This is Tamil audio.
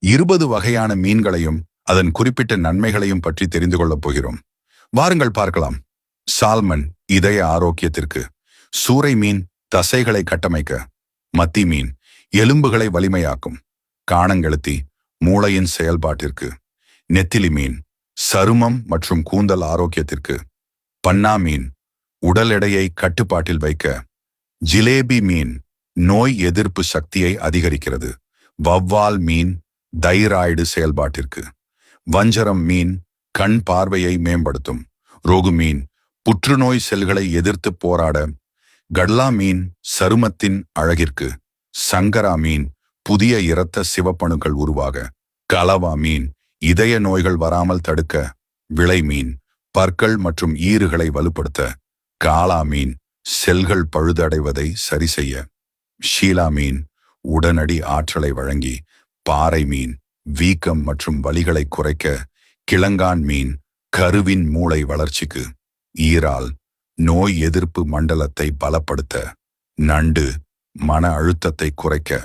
20 வகையான மீன்களையும் அதன் குறிப்பிட்ட நன்மைகளையும் பற்றி தெரிந்து கொள்ளப் போகிறோம். வாருங்கள் பார்க்கலாம். சால்மன் இதய ஆரோக்கியத்திற்கு, சூறை மீன் தசைகளை கட்டமைக்க, மத்தி மீன் எலும்புகளை வலிமையாக்கும், காணங்கெளுத்தி மூளையின் செயல்பாட்டிற்கு, நெத்திலி மீன் சருமம் மற்றும் கூந்தல் ஆரோக்கியத்திற்கு, பன்னா மீன் உடல் எடையை கட்டுப்பாட்டில் வைக்க, ஜிலேபி மீன் நோய் எதிர்ப்பு சக்தியை அதிகரிக்கிறது, வவ்வால் மீன் தைராய்டு செயல்பாட்டிற்கு, வஞ்சரம் மீன் கண் பார்வையை மேம்படுத்தும், ரோகு மீன் புற்றுநோய் செல்களை எதிர்த்து போராட, கடலா மீன் சருமத்தின் அழகிற்கு, சங்கரா மீன் புதிய இரத்த சிவப்பணுக்கள் உருவாக, கலவா மீன் இதய நோய்கள் வராமல் தடுக்க, விளை மீன் பற்கள் மற்றும் ஈறுகளை வலுப்படுத்த, காளா மீன் செல்கள் பழுதடைவதை சரி செய்ய, ஷீலா மீன் உடனடி ஆற்றலை வழங்கி, பாறை மீன் வீக்கம் மற்றும் வலிகளை குறைக்க, கிழங்கான் மீன் கருவின் மூளை வளர்ச்சிக்கு, ஈரால் நோய் எதிர்ப்பு மண்டலத்தை பலப்படுத்த, நண்டு மன அழுத்தத்தை குறைக்க,